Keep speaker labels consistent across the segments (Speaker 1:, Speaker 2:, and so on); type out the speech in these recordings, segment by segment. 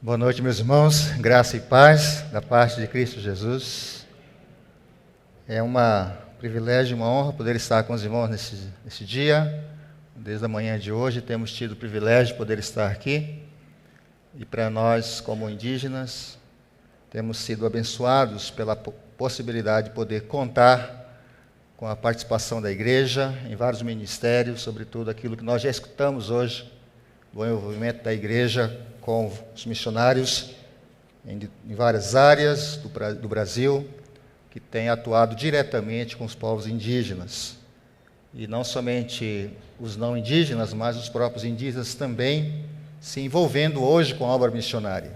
Speaker 1: Boa noite, meus irmãos. Graça e paz da parte de Cristo Jesus. É um privilégio e uma honra poder estar com os irmãos nesse dia. Desde a manhã de hoje temos tido o privilégio de poder estar aqui. E para nós, como indígenas, temos sido abençoados pela possibilidade de poder contar com a participação da igreja em vários ministérios, sobretudo aquilo que nós já escutamos hoje, do envolvimento da igreja com os missionários em várias áreas do Brasil, que têm atuado diretamente com os povos indígenas. E não somente os não indígenas, mas os próprios indígenas também se envolvendo hoje com a obra missionária,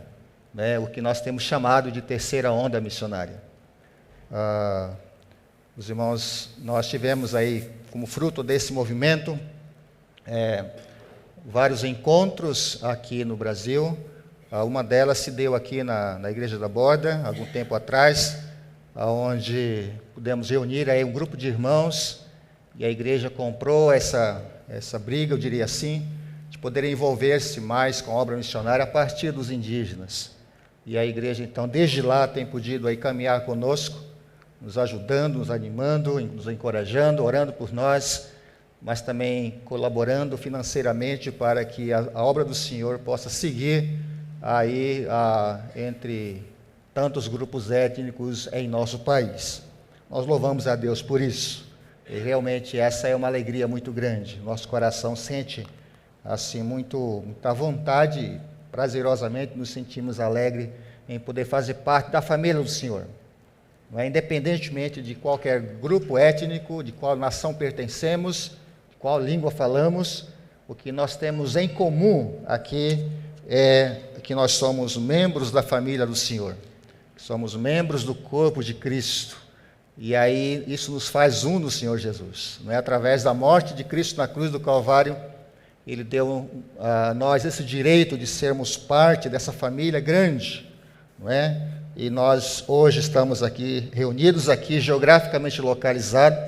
Speaker 1: né? O que nós temos chamado de terceira onda missionária. Os irmãos, nós tivemos aí, como fruto desse movimento, vários encontros aqui no Brasil. Uma delas se deu aqui na Igreja da Borda, algum tempo atrás, onde pudemos reunir aí um grupo de irmãos, e a igreja comprou essa briga, eu diria assim, de poder envolver-se mais com a obra missionária a partir dos indígenas. E a igreja, então, desde lá tem podido aí caminhar conosco, nos ajudando, nos animando, nos encorajando, orando por nós, mas também colaborando financeiramente para que a obra do Senhor possa seguir aí entre tantos grupos étnicos em nosso país. Nós louvamos a Deus por isso. E realmente essa é uma alegria muito grande. Nosso coração sente assim muita vontade, prazerosamente nos sentimos alegres em poder fazer parte da família do Senhor. Não é? Independentemente de qualquer grupo étnico, de qual nação pertencemos, qual língua falamos, o que nós temos em comum aqui é que nós somos membros da família do Senhor, somos membros do corpo de Cristo, e aí isso nos faz um no Senhor Jesus, não é? Através da morte de Cristo na cruz do Calvário, Ele deu a nós esse direito de sermos parte dessa família grande, não é? E nós hoje estamos aqui, reunidos aqui, geograficamente localizados,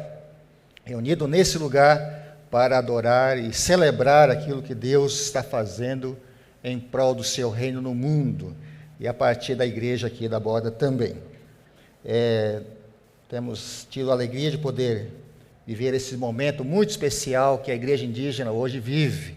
Speaker 1: reunidos nesse lugar, para adorar e celebrar aquilo que Deus está fazendo em prol do seu reino no mundo, e a partir da igreja aqui da Borda também. Temos tido a alegria de poder viver esse momento muito especial que a igreja indígena hoje vive.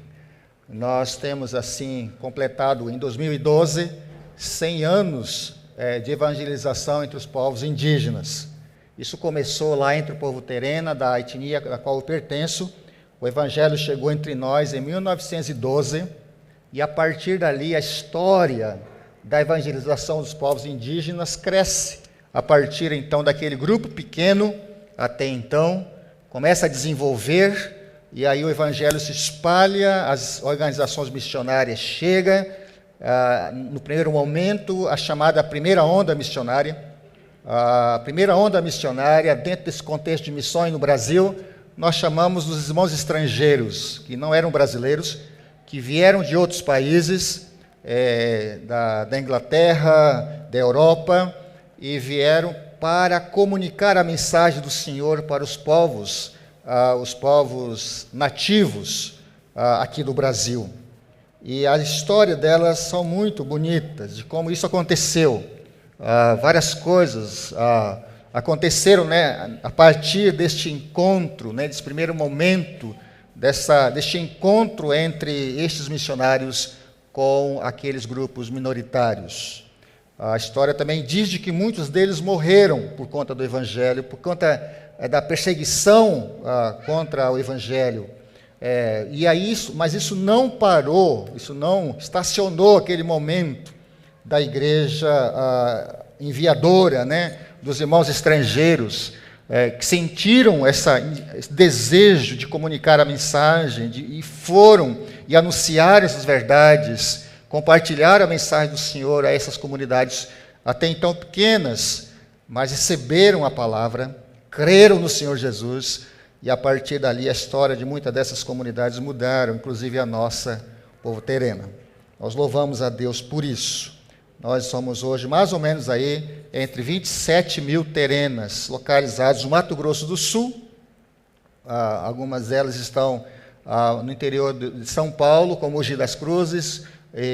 Speaker 1: Nós temos, assim, completado em 2012, 100 anos de evangelização entre os povos indígenas. Isso começou lá entre o povo Terena, da etnia a qual eu pertenço. O Evangelho chegou entre nós em 1912, e a partir dali a história da evangelização dos povos indígenas cresce. A partir então daquele grupo pequeno, até então, começa a desenvolver, e aí o Evangelho se espalha, as organizações missionárias chegam, no primeiro momento, a chamada primeira onda missionária. A primeira onda missionária, dentro desse contexto de missões no Brasil, nós chamamos dos irmãos estrangeiros, que não eram brasileiros, que vieram de outros países, da Inglaterra, da Europa, e vieram para comunicar a mensagem do Senhor para os povos nativos aqui do Brasil. E a história delas são muito bonitas, de como isso aconteceu. Várias coisas aconteceram, né, a partir deste encontro, né, desse primeiro momento, deste encontro entre estes missionários com aqueles grupos minoritários. A história também diz de que muitos deles morreram por conta do Evangelho, por conta da perseguição contra o Evangelho. Mas isso não parou, isso não estacionou aquele momento da igreja enviadora, né, dos irmãos estrangeiros, que sentiram esse desejo de comunicar a mensagem, e foram e anunciaram essas verdades, compartilharam a mensagem do Senhor a essas comunidades até então pequenas, mas receberam a palavra, creram no Senhor Jesus, e a partir dali a história de muitas dessas comunidades mudaram, inclusive a nossa, povo Terena. Nós louvamos a Deus por isso. Nós somos hoje mais ou menos aí entre 27 mil terenas localizados no Mato Grosso do Sul. Algumas delas estão no interior de São Paulo, como Mogi das Cruzes,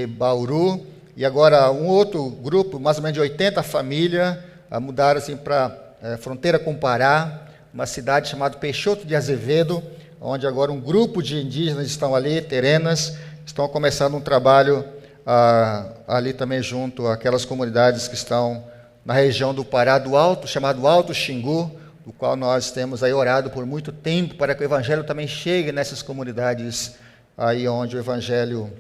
Speaker 1: Bauru, e agora um outro grupo, mais ou menos de 80 famílias, mudaram assim, para a fronteira com o Pará, uma cidade chamada Peixoto de Azevedo, onde agora um grupo de indígenas estão ali, terenas, estão começando um trabalho ali também junto àquelas comunidades que estão na região do Pará do Alto, chamado Alto Xingu, do qual nós temos aí orado por muito tempo para que o Evangelho também chegue nessas comunidades aí onde o Evangelho,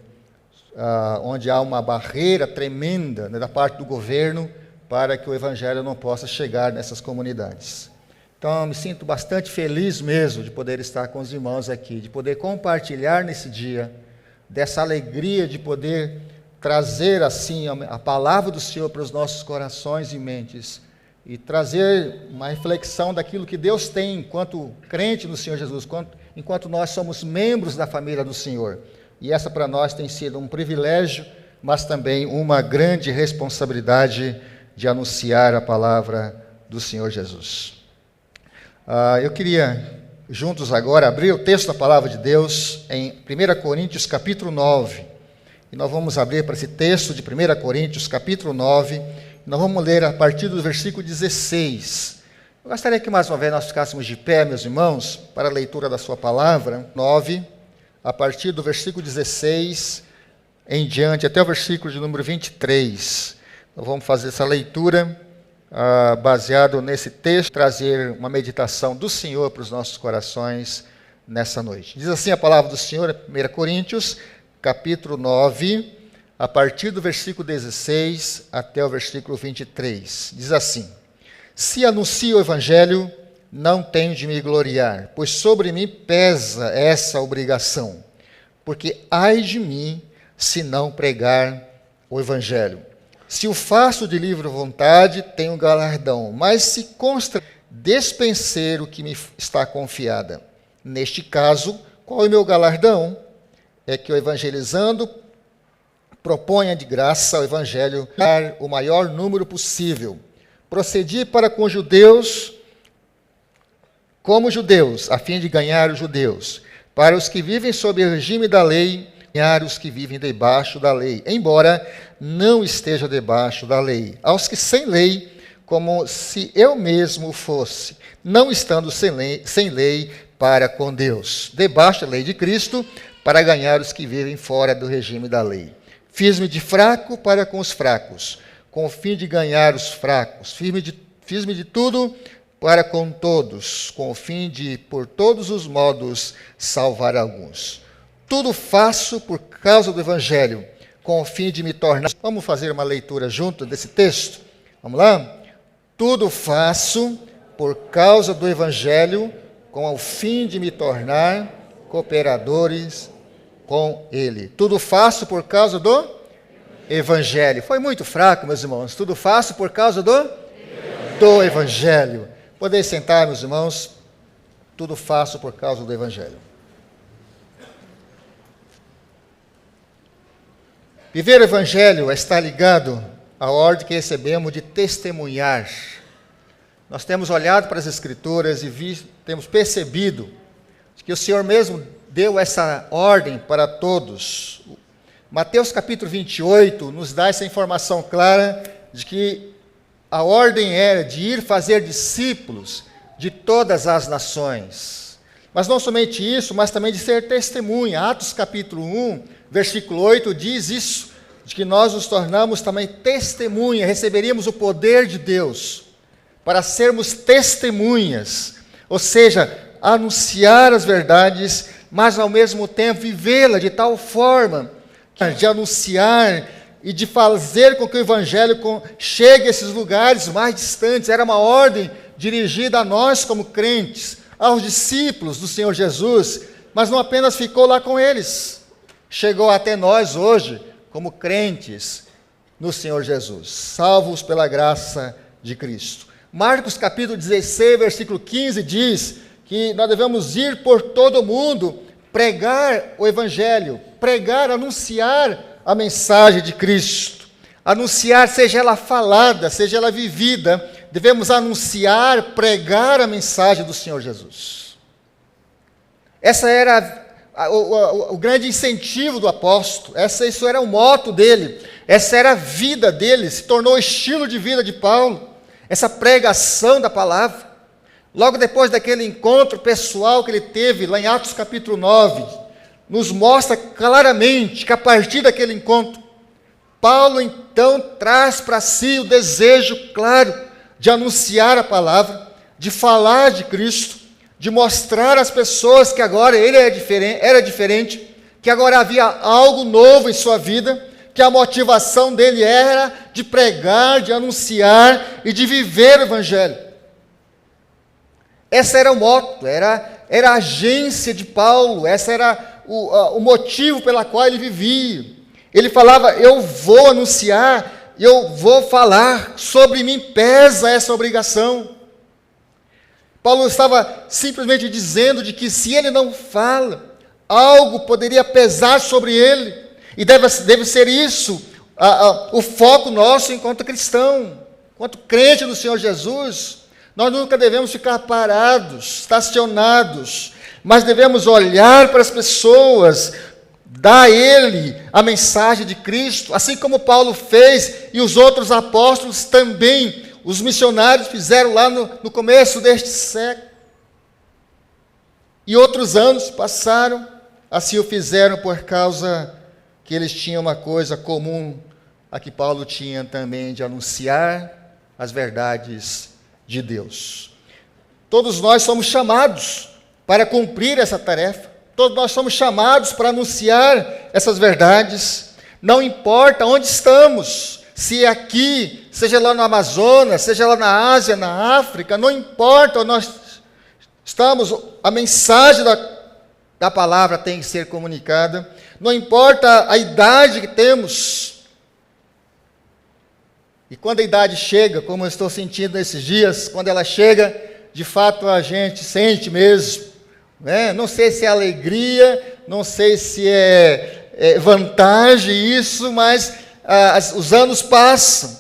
Speaker 1: onde há uma barreira tremenda, né, da parte do governo para que o Evangelho não possa chegar nessas comunidades. Então, eu me sinto bastante feliz mesmo de poder estar com os irmãos aqui, de poder compartilhar nesse dia, dessa alegria de poder trazer assim a palavra do Senhor para os nossos corações e mentes, e trazer uma reflexão daquilo que Deus tem enquanto crente no Senhor Jesus, enquanto nós somos membros da família do Senhor. E essa para nós tem sido um privilégio, mas também uma grande responsabilidade de anunciar a palavra do Senhor Jesus. Eu queria, juntos agora, abrir o texto da palavra de Deus em 1 Coríntios capítulo 9. E nós vamos abrir para esse texto de 1 Coríntios capítulo 9, nós vamos ler a partir do versículo 16. Eu gostaria que mais uma vez nós ficássemos de pé, meus irmãos, para a leitura da sua palavra. 9, a partir do versículo 16 em diante, até o versículo de número 23. Nós vamos fazer essa leitura baseado nesse texto, trazer uma meditação do Senhor para os nossos corações nessa noite. Diz assim a palavra do Senhor, 1 Coríntios, capítulo 9, a partir do versículo 16 até o versículo 23. Diz assim: Se anuncio o Evangelho, não tenho de me gloriar, pois sobre mim pesa essa obrigação, porque ai de mim se não pregar o Evangelho. Se o faço de livre vontade, tenho galardão, mas se consta despenser o que me está confiada. Neste caso, qual é o meu galardão? É que o evangelizando proponha de graça ao Evangelho o maior número possível. Procedi para com judeus como judeus, a fim de ganhar os judeus. Para os que vivem sob o regime da lei, ganhar os que vivem debaixo da lei, embora não esteja debaixo da lei. Aos que sem lei, como se eu mesmo fosse, não estando sem lei para com Deus, debaixo da lei de Cristo, para ganhar os que vivem fora do regime da lei. Fiz-me de fraco para com os fracos, com o fim de ganhar os fracos. Fiz-me de tudo para com todos, com o fim de, por todos os modos, salvar alguns. Tudo faço por causa do Evangelho, com o fim de me tornar... Vamos fazer uma leitura junto desse texto? Vamos lá? Tudo faço por causa do Evangelho, com o fim de me tornar cooperadores com Ele. Tudo faço por causa do Evangelho. Foi muito fraco, meus irmãos. Tudo faço por causa do Evangelho. Podem sentar, meus irmãos. Tudo faço por causa do Evangelho. Viver o Evangelho está ligado à ordem que recebemos de testemunhar. Nós temos olhado para as Escrituras e temos percebido que o Senhor mesmo deu essa ordem para todos. Mateus capítulo 28 nos dá essa informação clara de que a ordem era de ir fazer discípulos de todas as nações. Mas não somente isso, mas também de ser testemunha. Atos capítulo 1, versículo 8 diz isso, de que nós nos tornamos também testemunha, receberíamos o poder de Deus para sermos testemunhas, ou seja, anunciar as verdades, mas ao mesmo tempo vivê-la de tal forma, de anunciar e de fazer com que o Evangelho chegue a esses lugares mais distantes. Era uma ordem dirigida a nós como crentes, aos discípulos do Senhor Jesus, mas não apenas ficou lá com eles, chegou até nós hoje, como crentes no Senhor Jesus, salvos pela graça de Cristo. Marcos capítulo 16, versículo 15 diz que nós devemos ir por todo o mundo, pregar o Evangelho, pregar, anunciar a mensagem de Cristo. Anunciar, seja ela falada, seja ela vivida, devemos anunciar, pregar a mensagem do Senhor Jesus. Essa era o grande incentivo do apóstolo, isso era o moto dele. essa era a vida dele, se tornou o estilo de vida de Paulo, essa pregação da palavra. Logo depois daquele encontro pessoal que ele teve lá em Atos capítulo 9, nos mostra claramente que a partir daquele encontro, Paulo então traz para si o desejo claro de anunciar a palavra, de falar de Cristo, de mostrar às pessoas que agora ele era diferente, que agora havia algo novo em sua vida, que a motivação dele era de pregar, de anunciar e de viver o Evangelho. Essa era o moto, era a agência de Paulo, essa era o motivo pela qual ele vivia. Ele falava, eu vou anunciar, eu vou falar, sobre mim pesa essa obrigação. Paulo estava simplesmente dizendo de que se ele não fala, algo poderia pesar sobre ele, e deve ser isso o foco nosso enquanto cristão, enquanto crente no Senhor Jesus. Nós nunca devemos ficar parados, estacionados, mas devemos olhar para as pessoas, dar a ele a mensagem de Cristo, assim como Paulo fez e os outros apóstolos também, os missionários fizeram lá no começo deste século. E outros anos passaram, assim o fizeram por causa que eles tinham uma coisa comum, a que Paulo tinha também, de anunciar as verdades de Deus. Todos nós somos chamados para cumprir essa tarefa, todos nós somos chamados para anunciar essas verdades, não importa onde estamos, se é aqui, seja lá no Amazonas, seja lá na Ásia, na África, não importa onde nós estamos, a mensagem da palavra tem que ser comunicada, não importa a idade que temos. E quando a idade chega, como eu estou sentindo nesses dias, quando ela chega, de fato a gente sente mesmo, né? Não sei se é alegria, não sei se é vantagem isso, mas os anos passam.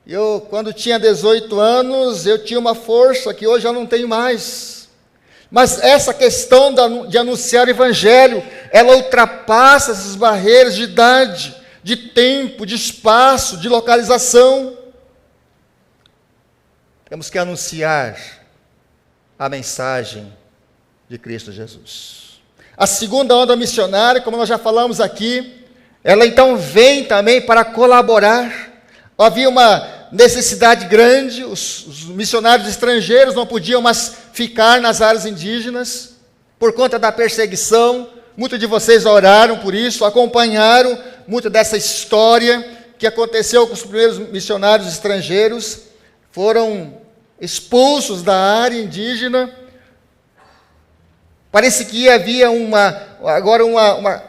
Speaker 1: Eu, quando tinha 18 anos, eu tinha uma força que hoje eu não tenho mais. Mas essa questão de anunciar o Evangelho, ela ultrapassa essas barreiras de idade, de tempo, de espaço, de localização. Temos que anunciar a mensagem de Cristo Jesus. A segunda onda missionária, como nós já falamos aqui, ela então vem também para colaborar. Havia uma necessidade grande, os missionários estrangeiros não podiam mais ficar nas áreas indígenas, por conta da perseguição. Muitos de vocês oraram por isso, acompanharam muito dessa história que aconteceu com os primeiros missionários estrangeiros, foram expulsos da área indígena. Parece que havia agora uma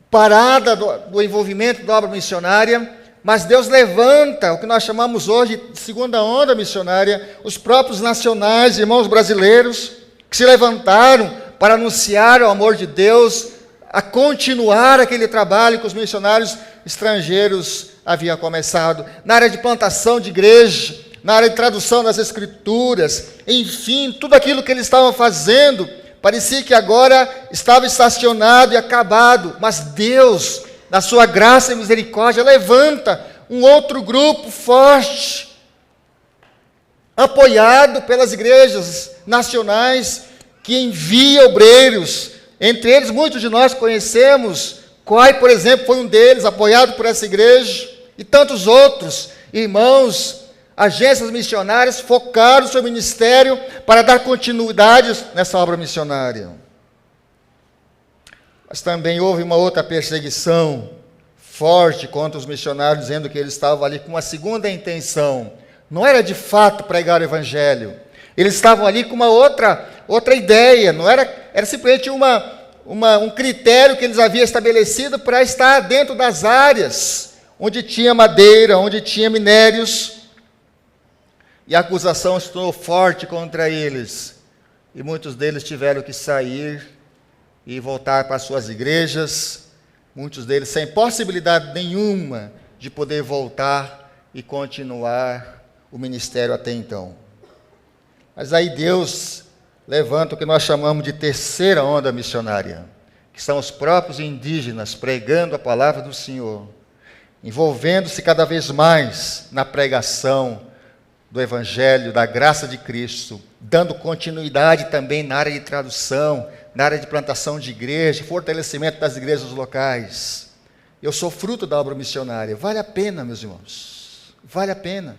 Speaker 1: parada do envolvimento da obra missionária, mas Deus levanta o que nós chamamos hoje de segunda onda missionária, os próprios nacionais, irmãos brasileiros, que se levantaram para anunciar o amor de Deus, a continuar aquele trabalho que os missionários estrangeiros haviam começado, na área de plantação de igreja, na área de tradução das Escrituras, enfim, tudo aquilo que eles estavam fazendo, parecia que agora estava estacionado e acabado, mas Deus, na sua graça e misericórdia, levanta um outro grupo forte, apoiado pelas igrejas nacionais, que envia obreiros. Entre eles, muitos de nós conhecemos. Coai, por exemplo, foi um deles, apoiado por essa igreja, e tantos outros irmãos, agências missionárias, focaram seu ministério para dar continuidade nessa obra missionária. Mas também houve uma outra perseguição forte contra os missionários, dizendo que eles estavam ali com uma segunda intenção. Não era de fato pregar o Evangelho. Eles estavam ali com uma outra ideia. Não era simplesmente um critério que eles haviam estabelecido para estar dentro das áreas onde tinha madeira, onde tinha minérios. E a acusação se tornou forte contra eles. E muitos deles tiveram que sair e voltar para suas igrejas, muitos deles sem possibilidade nenhuma de poder voltar e continuar o ministério até então. Mas aí Deus levanta o que nós chamamos de terceira onda missionária, que são os próprios indígenas pregando a palavra do Senhor. envolvendo-se cada vez mais na pregação do Evangelho, da graça de Cristo, dando continuidade também na área de tradução, na área de plantação de igreja, fortalecimento das igrejas locais. Eu sou fruto da obra missionária. Vale a pena, meus irmãos, vale a pena.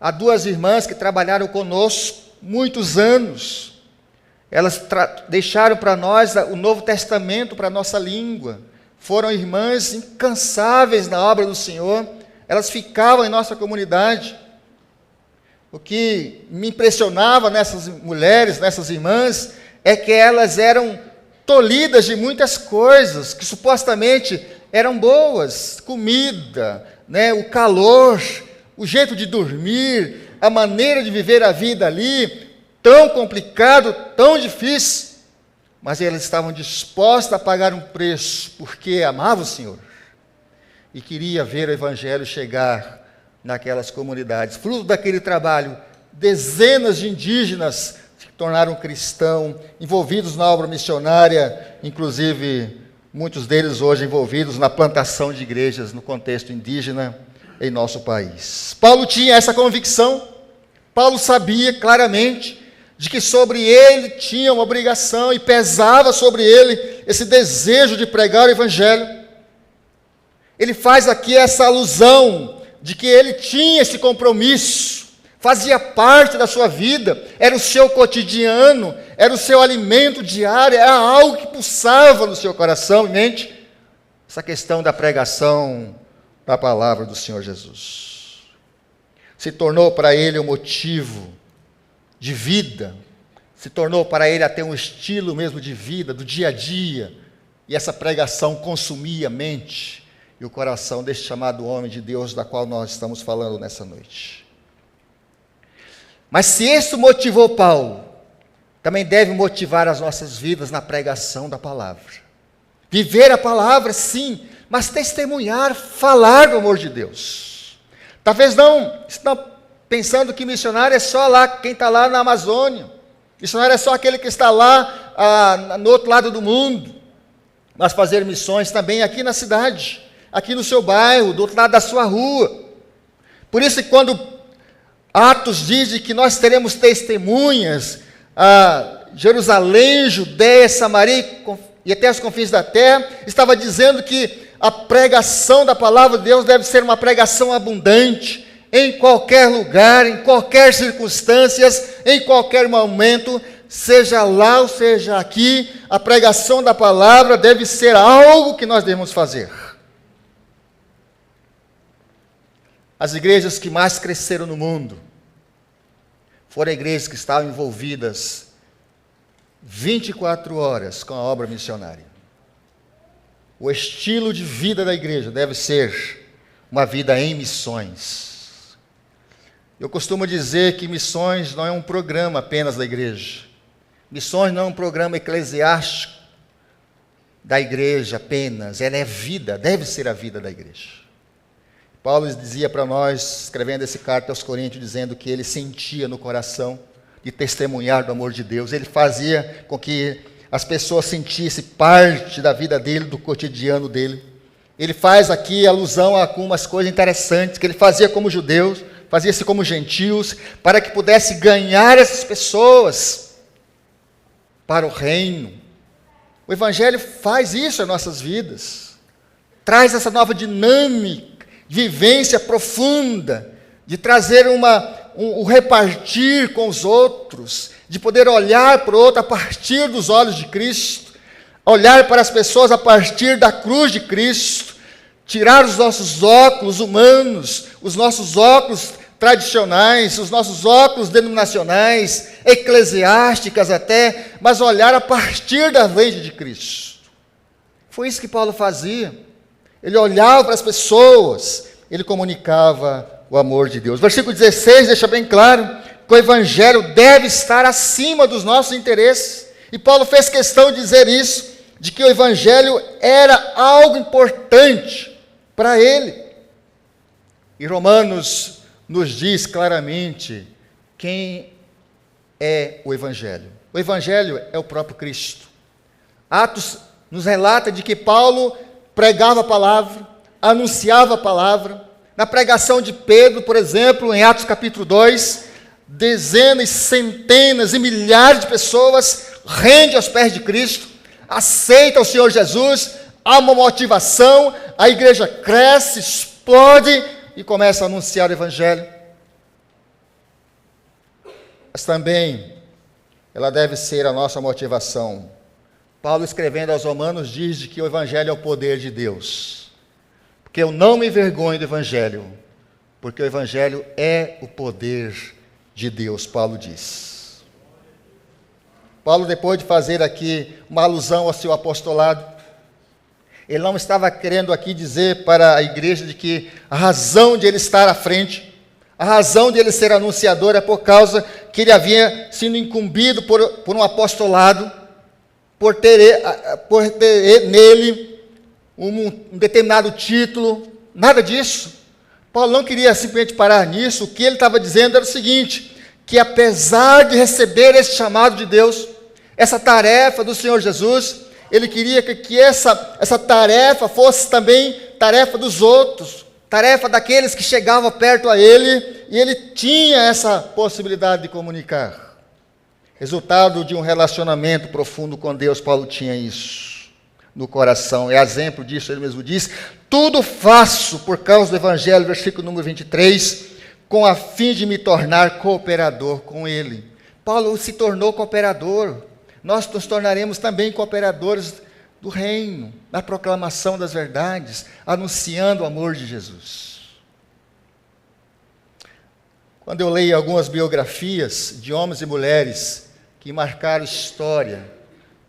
Speaker 1: Há duas irmãs que trabalharam conosco muitos anos. Elas deixaram para nós o Novo Testamento para a nossa língua. Foram irmãs incansáveis na obra do Senhor. Elas ficavam em nossa comunidade. O que me impressionava nessas mulheres, nessas irmãs, é que elas eram tolhidas de muitas coisas que supostamente eram boas, comida, né, o calor, o jeito de dormir, a maneira de viver a vida ali, tão complicado, tão difícil, mas elas estavam dispostas a pagar um preço, porque amavam o Senhor, e queria ver o Evangelho chegar naquelas comunidades. Fruto daquele trabalho, dezenas de indígenas se tornaram cristãos, envolvidos na obra missionária, inclusive muitos deles hoje envolvidos na plantação de igrejas no contexto indígena em nosso país. Paulo tinha essa convicção. Paulo sabia claramente de que sobre ele tinha uma obrigação e pesava sobre ele esse desejo de pregar o Evangelho. Ele faz aqui essa alusão de que ele tinha esse compromisso, fazia parte da sua vida, era o seu cotidiano, era o seu alimento diário, era algo que pulsava no seu coração e mente, essa questão da pregação da palavra do Senhor Jesus. Se tornou para ele um motivo de vida, se tornou para ele até um estilo mesmo de vida, do dia a dia, e essa pregação consumia a mente e o coração deste chamado homem de Deus, da qual nós estamos falando nessa noite. Mas se isso motivou Paulo, também deve motivar as nossas vidas na pregação da palavra. Viver a palavra, sim, mas testemunhar, falar do amor de Deus. Talvez não estão pensando que missionário é só lá, quem está lá na Amazônia. Missionário é só aquele que está lá no outro lado do mundo. Mas fazer missões também aqui na cidade, aqui no seu bairro, do outro lado da sua rua. Por isso que quando Atos diz que nós teremos testemunhas a Jerusalém, Judéia, Samaria e até os confins da terra, estava dizendo que a pregação da palavra de Deus deve ser uma pregação abundante, em qualquer lugar, em qualquer circunstâncias, em qualquer momento, seja lá ou seja aqui, a pregação da palavra deve ser algo que nós devemos fazer. As igrejas que mais cresceram no mundo foram igrejas que estavam envolvidas 24 horas com a obra missionária. O estilo de vida da igreja deve ser uma vida em missões. Eu costumo dizer que missões não é um programa apenas da igreja. Missões não é um programa eclesiástico da igreja apenas. Ela é vida, deve ser a vida da igreja. Paulo dizia para nós, escrevendo essa carta aos Coríntios, dizendo que ele sentia no coração de testemunhar do amor de Deus. Ele fazia com que as pessoas sentissem parte da vida dele, do cotidiano dele. Ele faz aqui alusão a algumas coisas interessantes que ele fazia como judeus, fazia-se como gentios, para que pudesse ganhar essas pessoas para o reino. O Evangelho faz isso em nossas vidas, traz essa nova dinâmica, vivência profunda, de trazer o repartir com os outros, de poder olhar para o outro a partir dos olhos de Cristo, olhar para as pessoas a partir da cruz de Cristo, tirar os nossos óculos humanos, os nossos óculos tradicionais, os nossos óculos denominacionais, eclesiásticas até, mas olhar a partir da lente de Cristo. Foi isso que Paulo fazia. Ele olhava para as pessoas, ele comunicava o amor de Deus. Versículo 16 deixa bem claro que o Evangelho deve estar acima dos nossos interesses. E Paulo fez questão de dizer isso, de que o Evangelho era algo importante para ele. E Romanos nos diz claramente quem é o Evangelho. O Evangelho é o próprio Cristo. Atos nos relata de que Paulo pregava a palavra, anunciava a palavra. Na pregação de Pedro, por exemplo, em Atos capítulo 2, dezenas, centenas e milhares de pessoas rendem aos pés de Cristo, aceitam o Senhor Jesus, há uma motivação, a igreja cresce, explode e começa a anunciar o Evangelho. Mas também ela deve ser a nossa motivação. Paulo, escrevendo aos Romanos, diz de que o Evangelho é o poder de Deus. Porque eu não me envergonho do Evangelho, porque o Evangelho é o poder de Deus, Paulo diz. Paulo, depois de fazer aqui uma alusão ao seu apostolado, ele não estava querendo aqui dizer para a igreja de que a razão de ele estar à frente, a razão de ele ser anunciador é por causa que ele havia sido incumbido por um apostolado, por ter nele um determinado título, nada disso. Paulo não queria simplesmente parar nisso. O que ele estava dizendo era o seguinte, que apesar de receber esse chamado de Deus, essa tarefa do Senhor Jesus, ele queria que essa tarefa fosse também tarefa dos outros, tarefa daqueles que chegavam perto a ele, e ele tinha essa possibilidade de comunicar. Resultado de um relacionamento profundo com Deus, Paulo tinha isso no coração. É exemplo disso, ele mesmo diz, tudo faço por causa do Evangelho, versículo número 23, com a fim de me tornar cooperador com ele. Paulo se tornou cooperador. Nós nos tornaremos também cooperadores do reino, na proclamação das verdades, anunciando o amor de Jesus. Quando eu leio algumas biografias de homens e mulheres que marcaram história,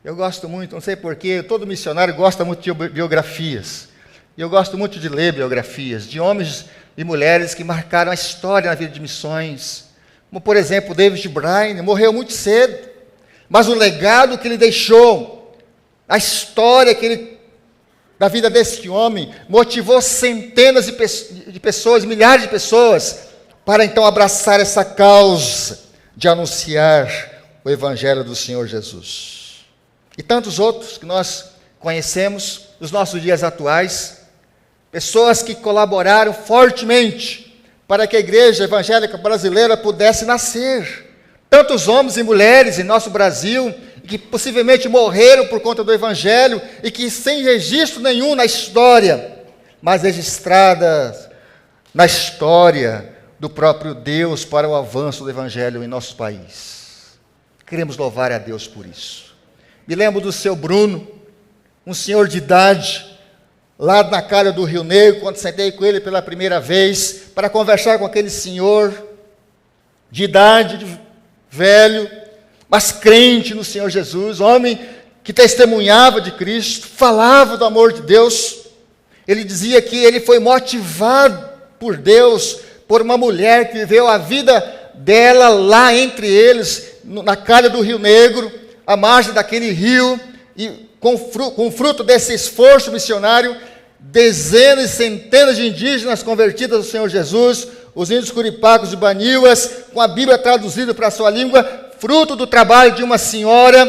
Speaker 1: eu gosto muito, não sei porquê, todo missionário gosta muito de biografias. E eu gosto muito de ler biografias de homens e mulheres que marcaram a história na vida de missões. Como, por exemplo, David Brainerd, morreu muito cedo, mas o legado que ele deixou, a história da vida desse homem, motivou centenas de pessoas, milhares de pessoas, para então abraçar essa causa de anunciar o Evangelho do Senhor Jesus. E tantos outros que nós conhecemos nos nossos dias atuais, pessoas que colaboraram fortemente para que a igreja evangélica brasileira pudesse nascer. Tantos homens e mulheres em nosso Brasil, que possivelmente morreram por conta do Evangelho, e que sem registro nenhum na história, mas registradas na história do próprio Deus para o avanço do Evangelho em nosso país. Queremos louvar a Deus por isso. Me lembro do seu Bruno, um senhor de idade, lá na calha do Rio Negro, quando sentei com ele pela primeira vez, para conversar com aquele senhor de idade, velho, mas crente no Senhor Jesus, homem que testemunhava de Cristo, falava do amor de Deus. Ele dizia que ele foi motivado por Deus, por uma mulher que viveu a vida dela lá entre eles, na calha do Rio Negro, à margem daquele rio, e com fruto desse esforço missionário, dezenas e centenas de indígenas convertidos ao Senhor Jesus, os índios curipacos e baniuas, com a Bíblia traduzida para a sua língua, fruto do trabalho de uma senhora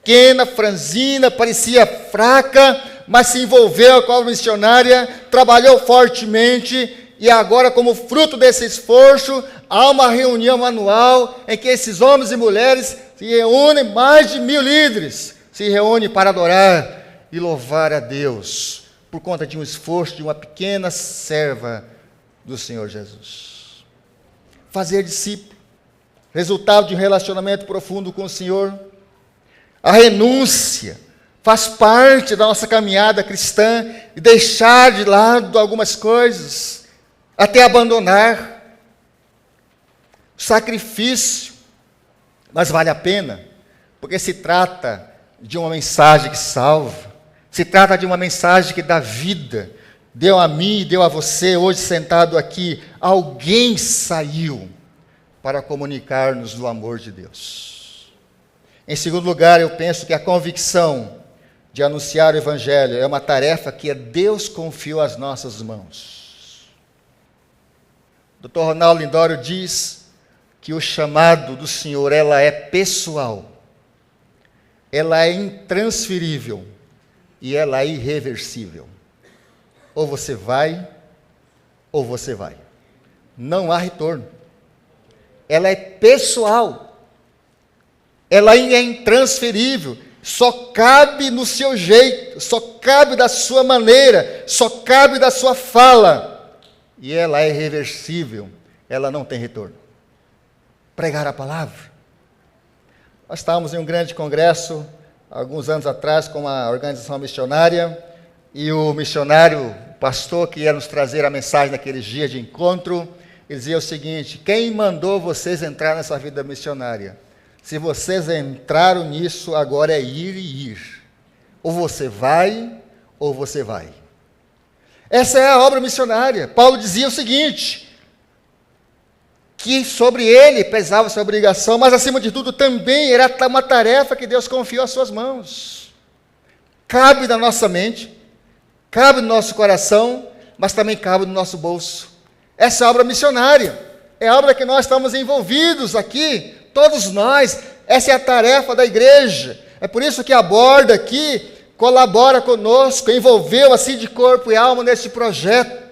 Speaker 1: pequena, franzina, parecia fraca, mas se envolveu com a missionária, trabalhou fortemente, e agora, como fruto desse esforço, há uma reunião anual em que esses homens e mulheres se reúnem, mais de 1000 líderes, se reúnem para adorar e louvar a Deus, por conta de um esforço de uma pequena serva do Senhor Jesus. Fazer discípulo, resultado de um relacionamento profundo com o Senhor. A renúncia faz parte da nossa caminhada cristã, e deixar de lado algumas coisas, até abandonar. O sacrifício, mas vale a pena, porque se trata de uma mensagem que salva, se trata de uma mensagem que dá vida. Deu a mim e deu a você, hoje sentado aqui, alguém saiu para comunicar-nos do amor de Deus. Em segundo lugar, eu penso que a convicção de anunciar o Evangelho é uma tarefa que Deus confiou às nossas mãos. O Dr. Ronaldo Lindório diz que o chamado do Senhor, ela é pessoal, ela é intransferível e ela é irreversível. ou você vai, ou você vai. Não há retorno. Ela é pessoal. Ela é intransferível. Só cabe no seu jeito, só cabe da sua maneira, só cabe da sua fala. E ela é irreversível. Ela não tem retorno. Pregar a palavra. Nós estávamos em um grande congresso, alguns anos atrás, com uma organização missionária, e o missionário, o pastor que ia nos trazer a mensagem naqueles dias de encontro, ele dizia o seguinte: quem mandou vocês entrar nessa vida missionária? Se vocês entraram nisso, agora é ir e ir. Ou você vai, ou você vai. Essa é a obra missionária. Paulo dizia o seguinte, que sobre ele pesava essa obrigação, mas acima de tudo também era uma tarefa que Deus confiou às suas mãos. Cabe na nossa mente, cabe no nosso coração, mas também cabe no nosso bolso. Essa é a obra missionária, é a obra que nós estamos envolvidos aqui, todos nós. Essa é a tarefa da igreja. É por isso que a Borda aqui colabora conosco, envolveu assim de corpo e alma nesse projeto,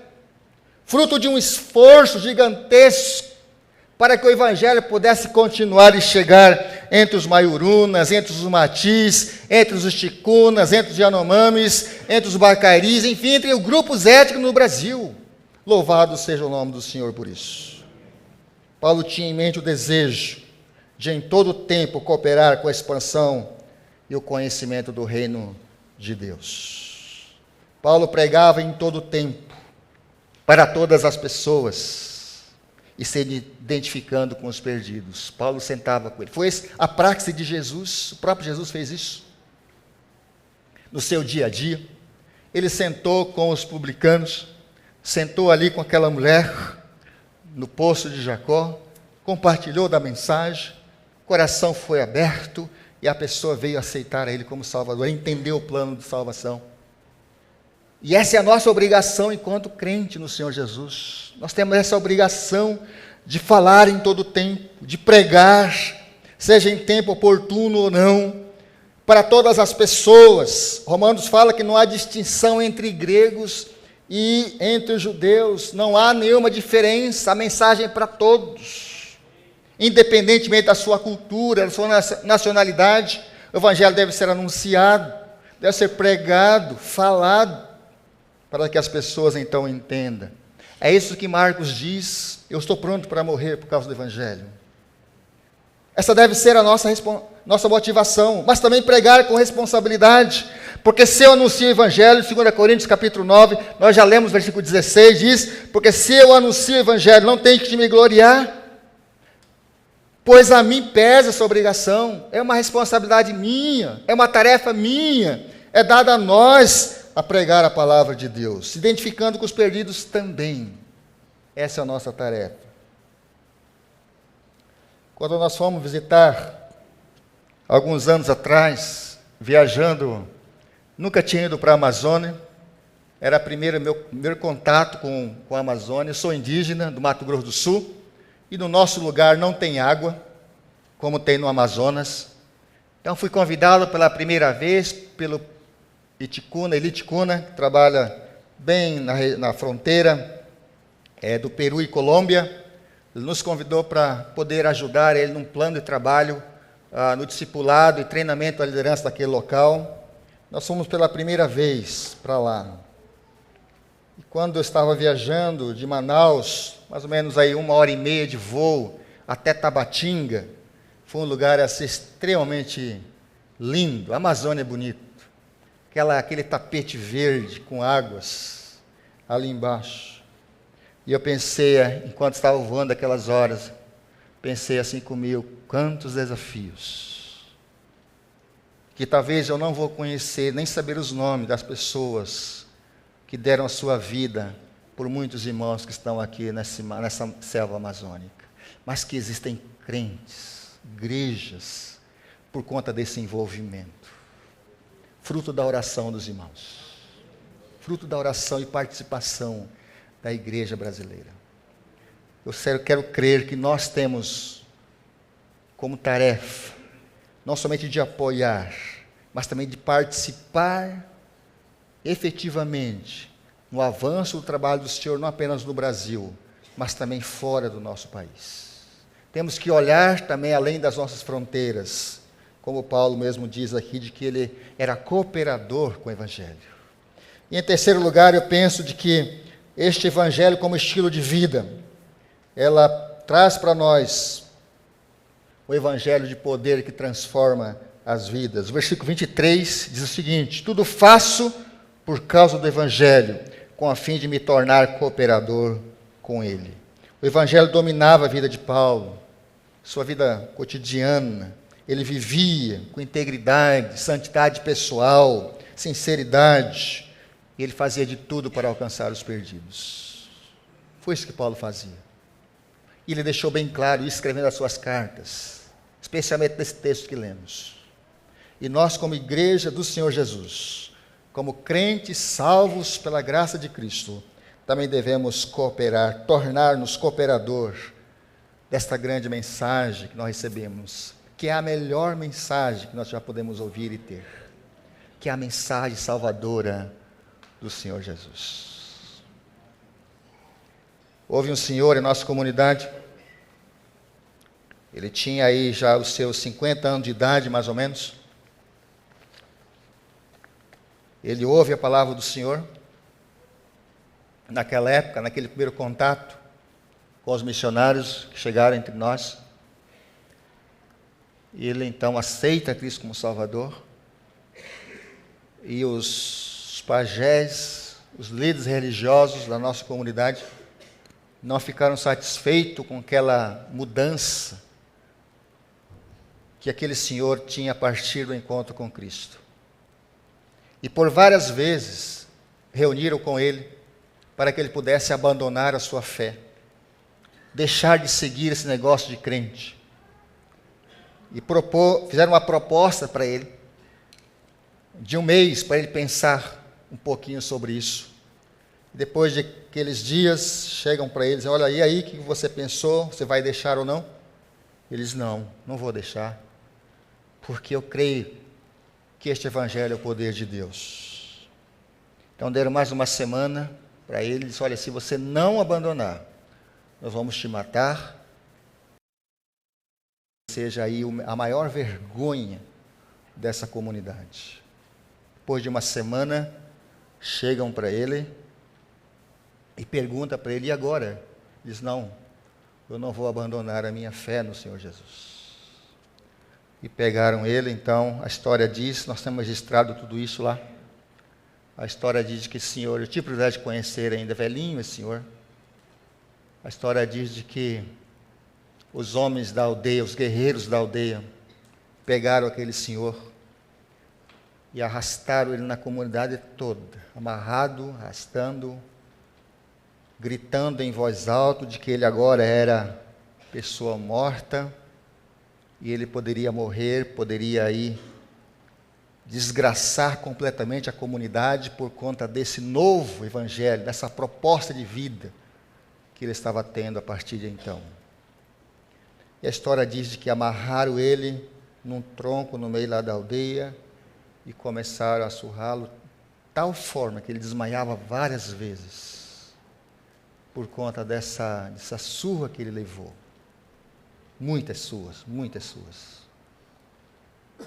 Speaker 1: fruto de um esforço gigantesco, para que o Evangelho pudesse continuar e chegar entre os Maiurunas, entre os Matis, entre os Ticunas, entre os Yanomamis, entre os Bacaris, enfim, entre os grupos étnicos no Brasil. Louvado seja o nome do Senhor por isso. Paulo tinha em mente o desejo de em todo o tempo cooperar com a expansão e o conhecimento do reino de Deus. Paulo pregava em todo o tempo, para todas as pessoas, e se identificando com os perdidos. Paulo sentava com ele. Foi a praxe de Jesus, o próprio Jesus fez isso. No seu dia a dia, ele sentou com os publicanos, sentou ali com aquela mulher, no poço de Jacó, compartilhou da mensagem, o coração foi aberto, e a pessoa veio aceitar a ele como Salvador, entendeu o plano de salvação. E essa é a nossa obrigação enquanto crente no Senhor Jesus. Nós temos essa obrigação de falar em todo tempo, de pregar, seja em tempo oportuno ou não, para todas as pessoas. Romanos fala que não há distinção entre gregos e entre os judeus, não há nenhuma diferença, a mensagem é para todos, independentemente da sua cultura, da sua nacionalidade. O Evangelho deve ser anunciado, deve ser pregado, falado, para que as pessoas então entendam. É isso que Marcos diz: eu estou pronto para morrer por causa do Evangelho. Essa deve ser a nossa motivação, mas também pregar com responsabilidade, porque se eu anuncio o Evangelho, 2 Coríntios capítulo 9, nós já lemos versículo 16, diz: porque se eu anuncio o Evangelho, não tenho que me gloriar, pois a mim pesa essa obrigação, é uma responsabilidade minha, é uma tarefa minha, é dada a nós, a pregar a palavra de Deus, se identificando com os perdidos também. Essa é a nossa tarefa. Quando nós fomos visitar, alguns anos atrás, viajando, nunca tinha ido para a Amazônia, era meu primeiro contato com a Amazônia. Eu sou indígena do Mato Grosso do Sul, e no nosso lugar não tem água, como tem no Amazonas. Então fui convidado pela primeira vez pelo Eliticuna, que trabalha bem na fronteira do Peru e Colômbia. Ele nos convidou para poder ajudar ele num plano de trabalho, no discipulado e treinamento da liderança daquele local. Nós fomos pela primeira vez para lá. E quando eu estava viajando de Manaus, mais ou menos aí 1h30 de voo, até Tabatinga, foi um lugar assim, extremamente lindo. A Amazônia é bonito. Aquele tapete verde com águas ali embaixo. E eu pensei, enquanto estava voando aquelas horas, pensei assim comigo: quantos desafios, que talvez eu não vou conhecer, nem saber os nomes das pessoas que deram a sua vida por muitos irmãos que estão aqui nessa selva amazônica, mas que existem crentes, igrejas, por conta desse envolvimento. Fruto da oração dos irmãos, fruto da oração e participação da igreja brasileira. Eu quero crer que nós temos como tarefa, não somente de apoiar, mas também de participar efetivamente no avanço do trabalho do Senhor, não apenas no Brasil, mas também fora do nosso país. Temos que olhar também além das nossas fronteiras, como Paulo mesmo diz aqui, de que ele era cooperador com o Evangelho. E em terceiro lugar, eu penso de que este Evangelho como estilo de vida, ela traz para nós o Evangelho de poder que transforma as vidas. O versículo 23 diz o seguinte: tudo faço por causa do Evangelho, com a fim de me tornar cooperador com ele. O Evangelho dominava a vida de Paulo, sua vida cotidiana. Ele vivia com integridade, santidade pessoal, sinceridade. E ele fazia de tudo para alcançar os perdidos. Foi isso que Paulo fazia. E ele deixou bem claro isso escrevendo as suas cartas, especialmente nesse texto que lemos. E nós, como igreja do Senhor Jesus, como crentes salvos pela graça de Cristo, também devemos cooperar, tornar-nos cooperador desta grande mensagem que nós recebemos, que é a melhor mensagem que nós já podemos ouvir e ter, que é a mensagem salvadora do Senhor Jesus. Houve um senhor em nossa comunidade, ele tinha aí já os seus 50 anos de idade, mais ou menos. Ele ouve a palavra do Senhor, naquela época, naquele primeiro contato com os missionários que chegaram entre nós. E ele então aceita Cristo como Salvador. E os pajés, os líderes religiosos da nossa comunidade, não ficaram satisfeitos com aquela mudança que aquele senhor tinha a partir do encontro com Cristo. E por várias vezes reuniram com ele para que ele pudesse abandonar a sua fé, deixar de seguir esse negócio de crente. E fizeram uma proposta para ele, de um mês, para ele pensar um pouquinho sobre isso. Depois de aqueles dias, chegam para eles: olha, e aí, o que você pensou? Você vai deixar ou não? Eles: não vou deixar, porque eu creio que este Evangelho é o poder de Deus. Então deram mais uma semana para ele, disse: olha, se você não abandonar, nós vamos te matar. Seja aí a maior vergonha dessa comunidade. Depois de uma semana, chegam para ele e perguntam para ele: e agora? Ele diz: não, eu não vou abandonar a minha fé no Senhor Jesus. E pegaram ele, então, a história diz, nós temos registrado tudo isso lá. A história diz que esse senhor, eu tive a oportunidade de conhecer ainda, velhinho esse senhor. A história diz de que os homens da aldeia, os guerreiros da aldeia, pegaram aquele senhor e arrastaram ele na comunidade toda, amarrado, arrastando, gritando em voz alta de que ele agora era pessoa morta e ele poderia morrer, poderia aí desgraçar completamente a comunidade por conta desse novo evangelho, dessa proposta de vida que ele estava tendo a partir de então. E a história diz de que amarraram ele num tronco no meio lá da aldeia e começaram a surrá-lo de tal forma que ele desmaiava várias vezes por conta dessa surra que ele levou. Muitas surras.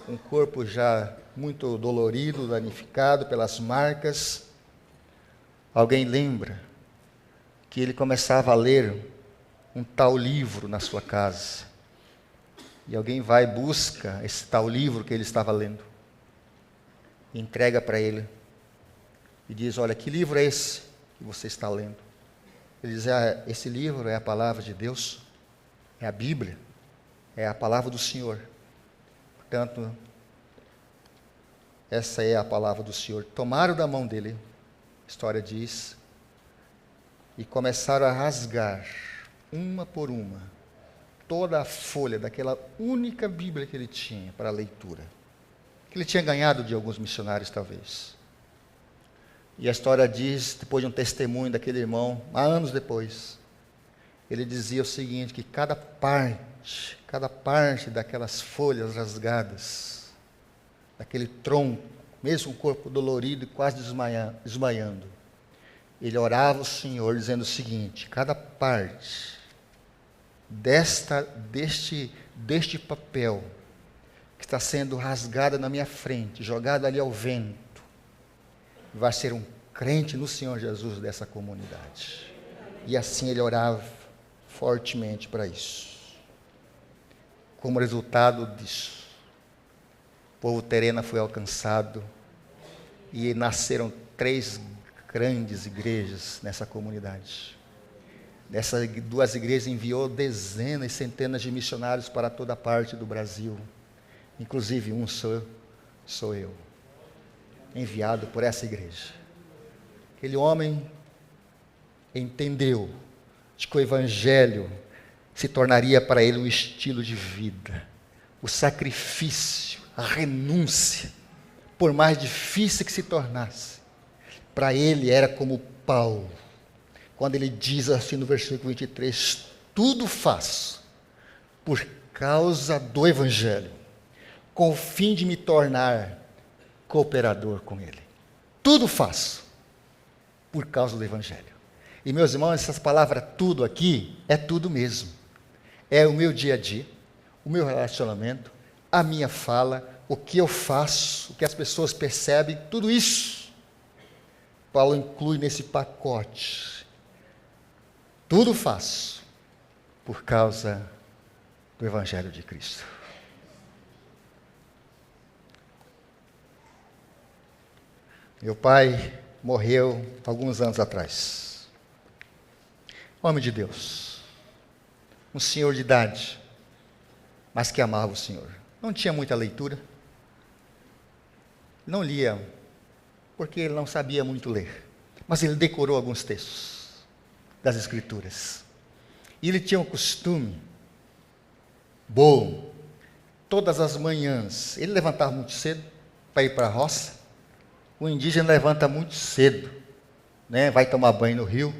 Speaker 1: Um corpo já muito dolorido, danificado pelas marcas. Alguém lembra que ele começava a ler um tal livro na sua casa. E alguém vai e busca esse tal livro que ele estava lendo. E entrega para ele. E diz: olha, que livro é esse que você está lendo? Ele diz: esse livro é a palavra de Deus, é a Bíblia, é a palavra do Senhor. Portanto, essa é a palavra do Senhor. Tomaram da mão dele, a história diz, e começaram a rasgar, uma por uma, toda a folha daquela única Bíblia que ele tinha para a leitura, que ele tinha ganhado de alguns missionários, talvez. E a história diz, depois de um testemunho daquele irmão, há anos depois, ele dizia o seguinte, que cada parte daquelas folhas rasgadas, daquele tronco, mesmo um corpo dolorido e quase desmaiando, ele orava ao Senhor dizendo o seguinte: cada parte deste papel que está sendo rasgada na minha frente, jogada ali ao vento, vai ser um crente no Senhor Jesus dessa comunidade. E assim ele orava fortemente para isso. Como resultado disso, o povo Terena foi alcançado e nasceram 3 grandes igrejas nessa comunidade. Dessas 2 igrejas enviou dezenas e centenas de missionários para toda parte do Brasil. Inclusive um sou eu, enviado por essa igreja. Aquele homem entendeu de que o Evangelho se tornaria para ele um estilo de vida. O sacrifício, a renúncia, por mais difícil que se tornasse, para ele era como Paulo, quando ele diz assim no versículo 23, tudo faço por causa do Evangelho, com o fim de me tornar cooperador com ele. Tudo faço por causa do Evangelho. E meus irmãos, essas palavras tudo aqui, é tudo mesmo. É o meu dia a dia, o meu relacionamento, a minha fala, o que eu faço, o que as pessoas percebem, tudo isso Paulo inclui nesse pacote. Tudo faço por causa do Evangelho de Cristo. Meu pai morreu alguns anos atrás. Homem de Deus, um senhor de idade, mas que amava o Senhor. Não tinha muita leitura, não lia, porque ele não sabia muito ler, mas ele decorou alguns textos das Escrituras. E ele tinha um costume bom, todas as manhãs, ele levantava muito cedo para ir para a roça. O indígena levanta muito cedo, né? Vai tomar banho no rio.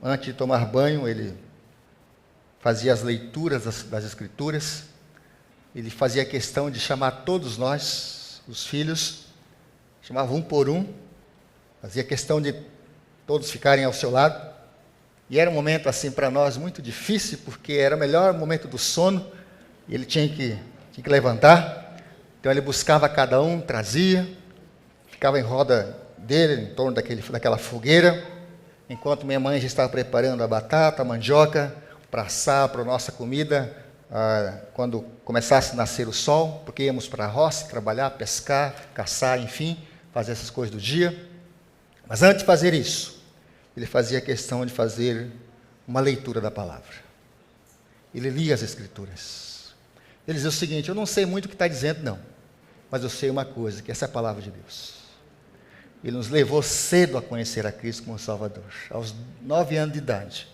Speaker 1: Antes de tomar banho, ele fazia as leituras das Escrituras. Ele fazia questão de chamar todos nós, os filhos, chamava um por um, fazia questão de todos ficarem ao seu lado. E era um momento assim para nós muito difícil, porque era o melhor momento do sono, e ele tinha que levantar. Então ele buscava cada um, trazia, ficava em roda dele, em torno daquela fogueira, enquanto minha mãe já estava preparando a batata, a mandioca, para assar para a nossa comida, quando começasse a nascer o sol, porque íamos para a roça, trabalhar, pescar, caçar, enfim, fazer essas coisas do dia. Mas antes de fazer isso, ele fazia questão de fazer uma leitura da palavra. Ele lia as Escrituras. Ele dizia o seguinte: eu não sei muito o que está dizendo, não, mas eu sei uma coisa, que essa é a palavra de Deus. Ele nos levou cedo a conhecer a Cristo como Salvador. Aos 9 anos de idade,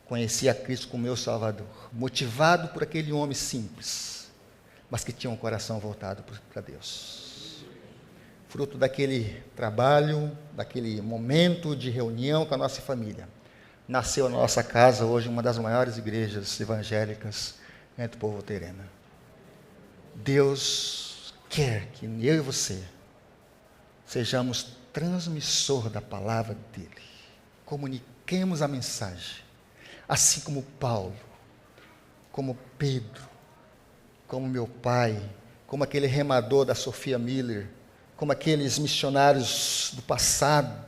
Speaker 1: conheci a Cristo como meu Salvador, motivado por aquele homem simples, mas que tinha um coração voltado para Deus. Fruto daquele trabalho, daquele momento de reunião com a nossa família, nasceu na nossa casa hoje uma das maiores igrejas evangélicas entre o povo Terena. Deus quer que eu e você sejamos transmissor da palavra dele, comuniquemos a mensagem, assim como Paulo, como Pedro, como meu pai, como aquele remador da Sophia Miller, como aqueles missionários do passado,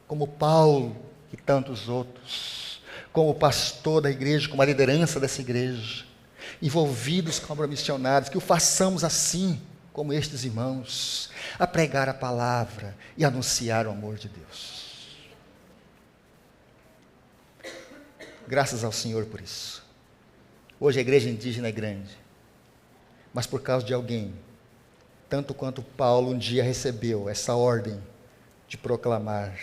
Speaker 1: como Paulo e tantos outros, como pastor da igreja, como a liderança dessa igreja, envolvidos com a obra missionária, que o façamos assim, como estes irmãos, a pregar a palavra e anunciar o amor de Deus. Graças ao Senhor por isso. Hoje a igreja indígena é grande, mas por causa de alguém, tanto quanto Paulo um dia recebeu essa ordem de proclamar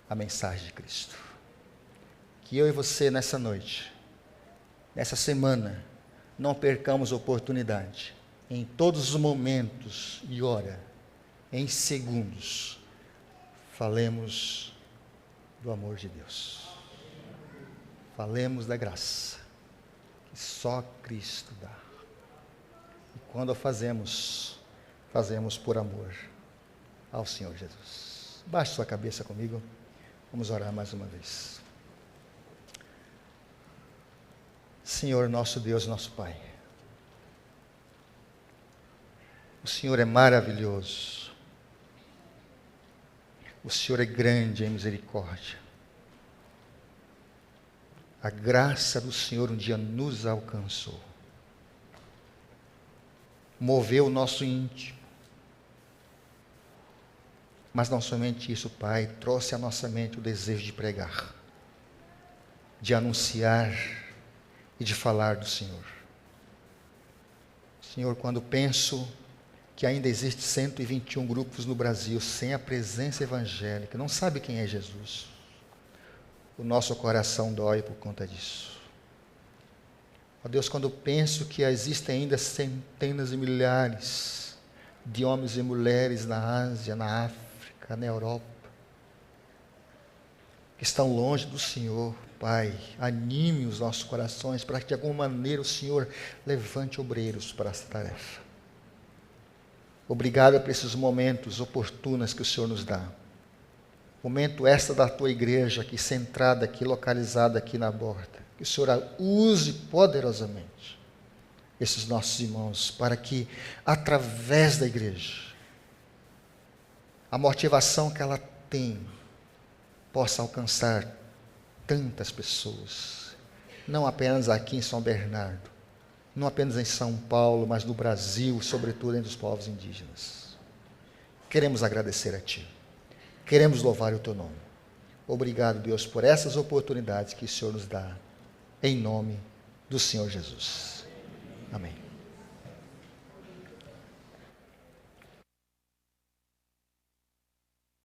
Speaker 1: a mensagem de Cristo. Que eu e você nessa noite, nessa semana, não percamos a oportunidade, em todos os momentos e hora, em segundos, falemos do amor de Deus. Falemos da graça que só Cristo dá. E quando fazemos por amor ao Senhor Jesus. Baixe sua cabeça comigo. Vamos orar mais uma vez. Senhor, nosso Deus, nosso Pai. O Senhor é maravilhoso. O Senhor é grande em misericórdia. A graça do Senhor um dia nos alcançou. Moveu o nosso íntimo. Mas não somente isso, Pai, trouxe à nossa mente o desejo de pregar, de anunciar e de falar do Senhor. Senhor, quando penso que ainda existem 121 grupos no Brasil sem a presença evangélica, não sabe quem é Jesus, o nosso coração dói por conta disso. Ó Deus, quando penso que existem ainda centenas e milhares de homens e mulheres na Ásia, na África, na Europa, que estão longe do Senhor, Pai, anime os nossos corações para que de alguma maneira o Senhor levante obreiros para essa tarefa. Obrigado por esses momentos oportunos que o Senhor nos dá. Momento esta da tua igreja aqui, centrada aqui, localizada aqui na borda. Que o Senhor use poderosamente esses nossos irmãos para que, através da igreja, a motivação que ela tem possa alcançar tantas pessoas, não apenas aqui em São Bernardo, não apenas em São Paulo, mas no Brasil, sobretudo entre os povos indígenas. Queremos agradecer a Ti, queremos louvar o Teu nome. Obrigado, Deus, por essas oportunidades que o Senhor nos dá, em nome do Senhor Jesus. Amém.